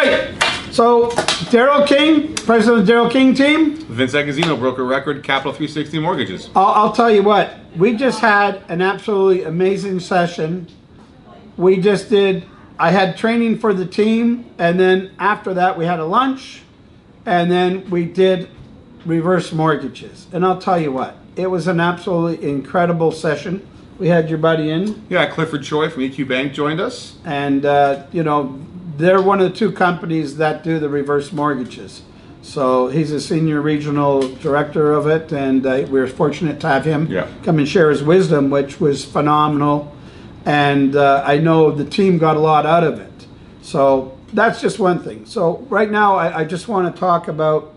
right. So, Daryl King, president of Daryl King Team. Vince Agozzino, broker record, Capital 360 Mortgages. I'll tell you what, we just had an absolutely amazing session. I had training for the team, and then after that we had a lunch, and then we did reverse mortgages. And I'll tell you what, it was an absolutely incredible session. We had your buddy in. Yeah, Clifford Choi from EQ Bank joined us. And, they're one of the two companies that do the reverse mortgages. So he's a senior regional director of it, and we were fortunate to have him come and share his wisdom, which was phenomenal. And I know the team got a lot out of it. So that's just one thing. So right now I just want to talk about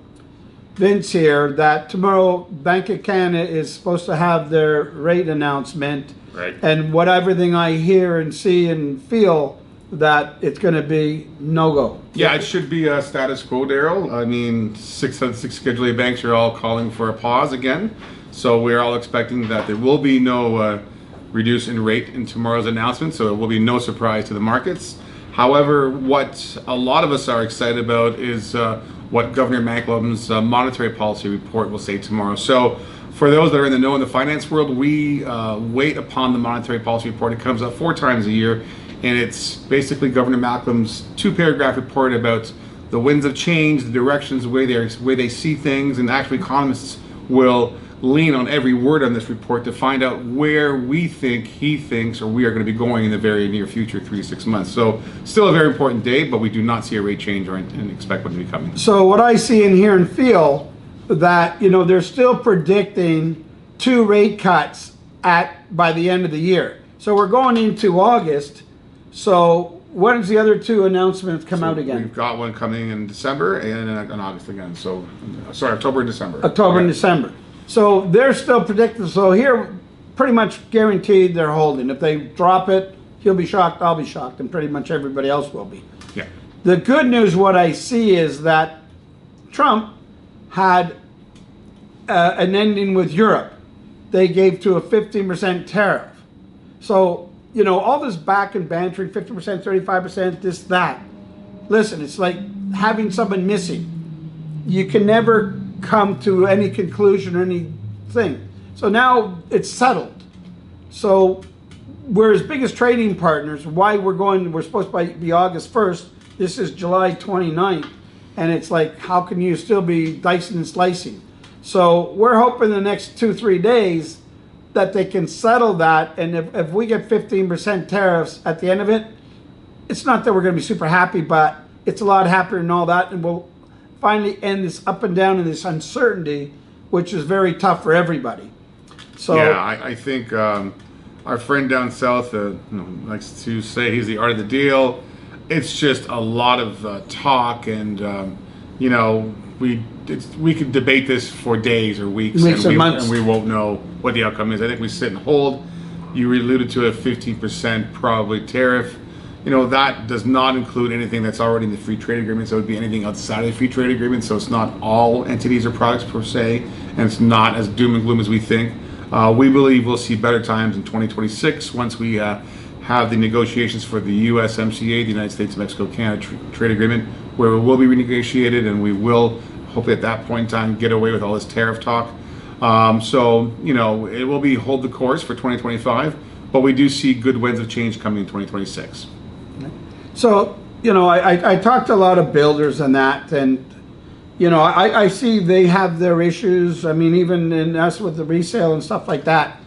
Vince here, that tomorrow Bank of Canada is supposed to have their rate announcement. Right. And what everything I hear and see and feel, that it's going to be no-go. Yeah, it should be a status quo, Daryl. I mean, 6 out of 6 Schedule A banks are all calling for a pause again. So we're all expecting that there will be no reduce in rate in tomorrow's announcement, so it will be no surprise to the markets. However, what a lot of us are excited about is what Governor Macklum's monetary policy report will say tomorrow. So for those that are in the know in the finance world, we wait upon the monetary policy report. It comes up 4 times a year. And it's basically Governor Macklum's 2-paragraph report about the winds of change, the directions, the way they see things, and actually economists will lean on every word on this report to find out where we think, he thinks, or we are going to be going in the very near future, 3 to 6 months. So still a very important day, but we do not see a rate change and expect one to be coming. So what I see and hear and feel that, they're still predicting 2 rate cuts by the end of the year. So we're going into August. So when does the other 2 announcements come out again? We've got one coming in December and in August again. So, sorry, October and December. October and December. So they're still predicting. So here, pretty much guaranteed they're holding. If they drop it, he'll be shocked, I'll be shocked, and pretty much everybody else will be. Yeah. The good news, what I see is that Trump had an ending with Europe. They gave to a 15% tariff. So, all this back and bantering, 50%, 35%, this, that. Listen, it's like having someone missing. You can never come to any conclusion or anything. So now it's settled. So we're his biggest trading partners. Why we're supposed to be August 1st. This is July 29th. And it's like, how can you still be dicing and slicing? So we're hoping the next 2-3 days that they can settle that, and if we get 15% tariffs at the end of it, it's not that we're going to be super happy, but it's a lot happier and all that, and we'll finally end this up and down and this uncertainty, which is very tough for everybody. So yeah, I think our friend down south likes to say he's the art of the deal. It's just a lot of talk, and we could debate this for days or weeks and months, and we won't know what the outcome is. I think we sit and hold. You alluded to a 15% probably tariff. That does not include anything that's already in the free trade agreement, so it would be anything outside of the free trade agreement. So it's not all entities or products per se, and it's not as doom and gloom as we think. We believe we'll see better times in 2026 once we have the negotiations for the USMCA, the United States, Mexico, Canada trade agreement, where it will be renegotiated, and we will hopefully at that point in time get away with all this tariff talk. So it will be hold the course for 2025, but we do see good winds of change coming in 2026. So I talked to a lot of builders and that, and I see they have their issues. I mean, even in us with the resale and stuff like that,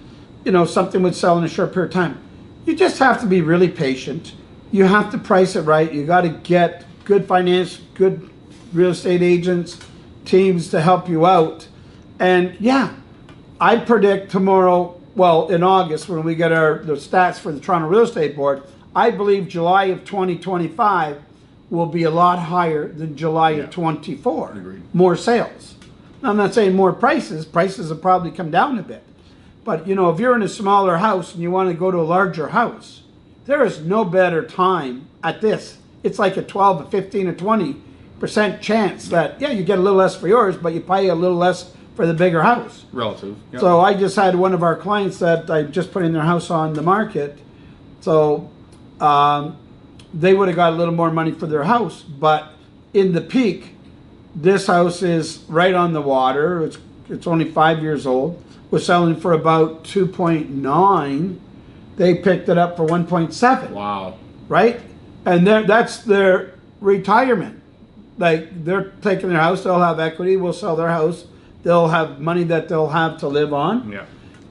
something would sell in a short period of time. You just have to be really patient. You have to price it right. You got to get good finance, good real estate agents, teams to help you out. And yeah, I predict tomorrow, well, in August, when we get the stats for the Toronto Real Estate Board, I believe July of 2025 will be a lot higher than July of 24. Agreed. More sales. Now, I'm not saying more prices. Prices have probably come down a bit. But, if you're in a smaller house and you want to go to a larger house, there is no better time at this. It's like a 12, a 15, or 20% chance that, you get a little less for yours, but you pay a little less for the bigger house. Relative. Yep. So I just had one of our clients that I just put in their house on the market. So they would have got a little more money for their house. But in the peak, this house is right on the water. It's only 5 years old. We're selling for about 2.9. They picked it up for 1.7. Wow. Right? And that's their retirement. Like, they're taking their house, they'll have equity, we'll sell their house, they'll have money that they'll have to live on. Yeah.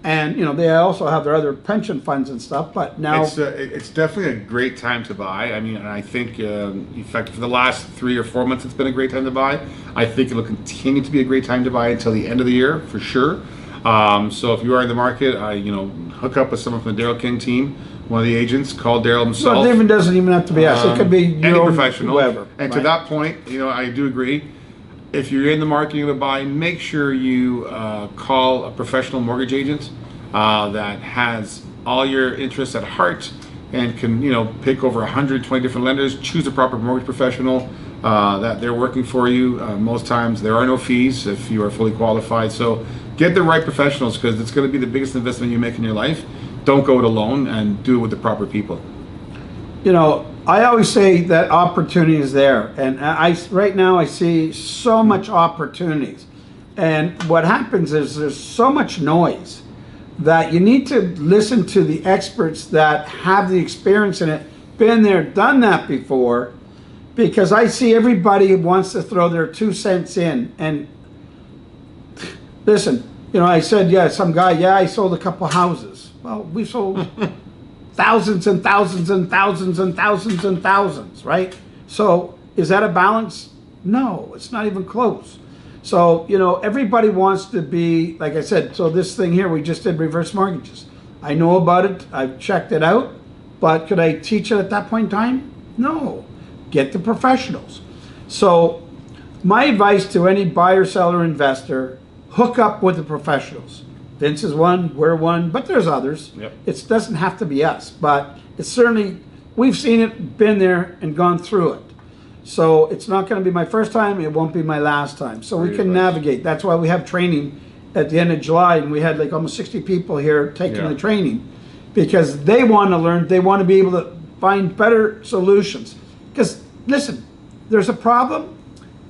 And, you know, they also have their other pension funds and stuff, but now... It's definitely a great time to buy. I mean, and I think, in fact, for the last 3 or 4 months, it's been a great time to buy. I think it'll continue to be a great time to buy until the end of the year, for sure. So if you are in the market, hook up with someone from the Daryl King Team, one of the agents, call Daryl himself. So it doesn't even have to be us. It could be any professional. Whoever. And right? to that point, I do agree. If you're in the market to buy, make sure you call a professional mortgage agent that has all your interests at heart and can, pick over 120 different lenders. Choose a proper mortgage professional that they're working for you. Most times there are no fees if you are fully qualified. So get the right professionals, because it's going to be the biggest investment you make in your life. Don't go it alone, and do it with the proper people. I always say that opportunity is there, and right now I see so much opportunities, and what happens is there's so much noise that you need to listen to the experts that have the experience in it, been there, done that before, because I see everybody wants to throw their 2 cents in. And listen, I said, some guy, I sold a couple houses. Well, we sold thousands and thousands and thousands and thousands and thousands, right? So is that a balance? No, it's not even close. So, everybody wants to be, like I said, so this thing here, we just did reverse mortgages. I know about it, I've checked it out, but could I teach it at that point in time? No. Get the professionals. So my advice to any buyer, seller, investor, hook up with the professionals. Vince is one, we're one, but there's others. Yep. It doesn't have to be us, but it's certainly, we've seen it, been there, and gone through it. So it's not going to be my first time, it won't be my last time. So we can navigate. That's why we have training at the end of July, and we had like almost 60 people here taking the training, because they want to learn, they want to be able to find better solutions. Because listen, there's a problem,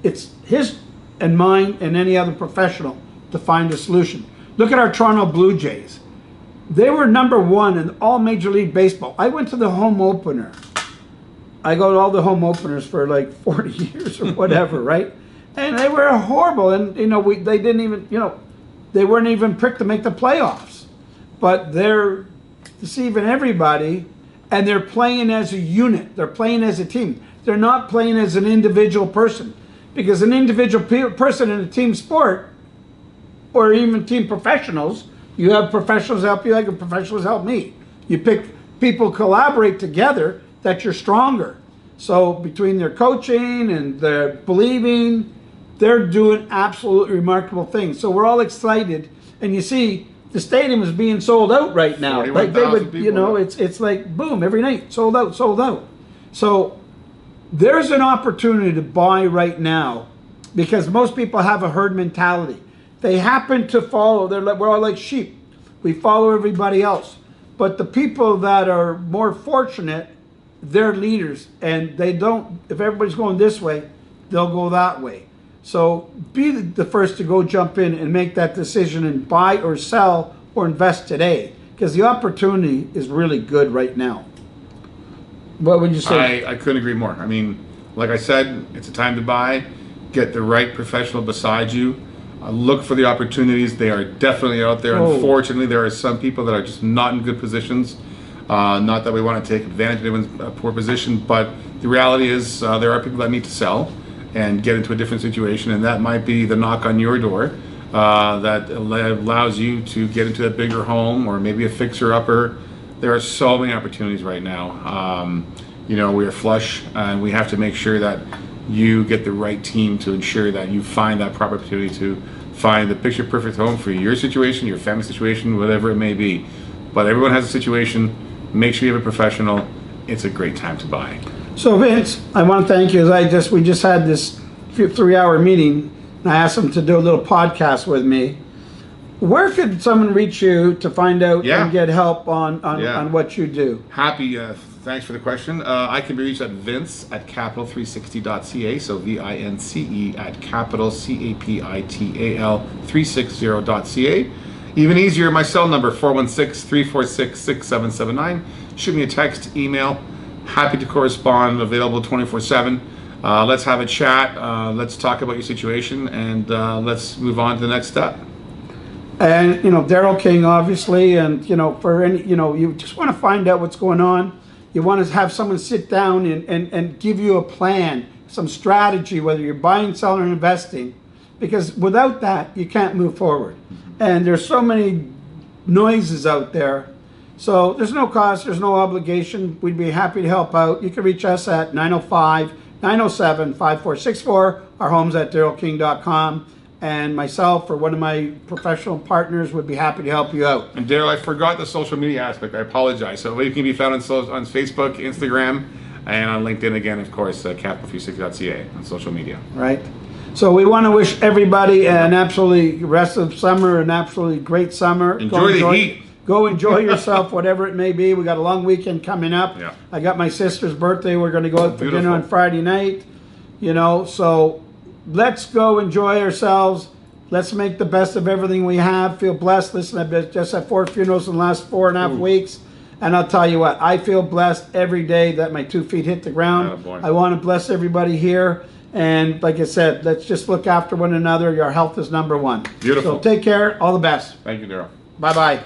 it's his and mine and any other professional to find a solution. Look at our Toronto Blue Jays. They were #1 in all Major League Baseball. I went to the home opener. I go to all the home openers for like 40 years or whatever, right? And they were horrible. And, they didn't even, they weren't even picked to make the playoffs. But they're deceiving everybody, and they're playing as a unit. They're playing as a team. They're not playing as an individual person. Because an individual person in a team sport, or even team professionals, you have professionals help you like professionals help me. You pick people collaborate together that you're stronger. So between their coaching and their believing, they're doing absolutely remarkable things. So we're all excited, and you see the stadium is being sold out right now. Like they would, people, it's like boom, every night, sold out, sold out. So there's an opportunity to buy right now, because most people have a herd mentality. They happen to follow, we're all like sheep. We follow everybody else. But the people that are more fortunate, they're leaders, and they don't, if everybody's going this way, they'll go that way. So be the first to go jump in and make that decision and buy or sell or invest today, because the opportunity is really good right now. What would you say? I couldn't agree more. I mean, like I said, it's a time to buy. Get the right professional beside you. Look for the opportunities. They are definitely out there. Unfortunately, there are some people that are just not in good positions. Not that we want to take advantage of anyone's poor position, but the reality is there are people that need to sell and get into a different situation, and that might be the knock on your door that allows you to get into a bigger home, or maybe a fixer-upper. There are so many opportunities right now. We are flush, and we have to make sure that you get the right team to ensure that you find that proper opportunity to find the picture perfect home for your situation, your family situation, whatever it may be. But everyone has a situation. Make sure you have a professional. It's a great time to buy. So Vince, I want to thank you. We just had this 3-hour meeting, and I asked them to do a little podcast with me. Where could someone reach you to find out and get help on what you do? Happy Thanks for the question. I can be reached at vince@capital360.ca, so VINCE at capital, CAPITAL 360.ca. Even easier, my cell number, 416-346-6779. Shoot me a text, email. Happy to correspond, available 24/7. Let's have a chat. Let's talk about your situation, and let's move on to the next step. And, you know, Daryl King, obviously, and, you know, for any, you know, you just want to find out what's going on. You want to have someone sit down and give you a plan, some strategy, whether you're buying, selling, or investing, because without that, you can't move forward. And there's so many noises out there. So there's no cost, there's no obligation. We'd be happy to help out. You can reach us at 905-907-5464. Our home's at darylking.com. And myself or one of my professional partners would be happy to help you out. And Daryl, I forgot the social media aspect. I apologize. So we can be found on Facebook, Instagram, and on LinkedIn again, of course, capital360.ca on social media. Right. So we want to wish everybody an absolutely rest of summer, an absolutely great summer. Enjoy the heat. Go enjoy yourself, whatever it may be. We got a long weekend coming up. Yeah. I got my sister's birthday. We're going to go out for Beautiful. dinner on Friday night. You know, so let's go enjoy ourselves. Let's make the best of everything we have. Feel blessed. Listen, I've just had 4 funerals in the last 4.5 weeks. And I'll tell you what, I feel blessed every day that my 2 feet hit the ground. Oh, boy. I want to bless everybody here. And like I said, let's just look after one another. Your health is number one. Beautiful. So take care. All the best. Thank you, Daryl. Bye-bye.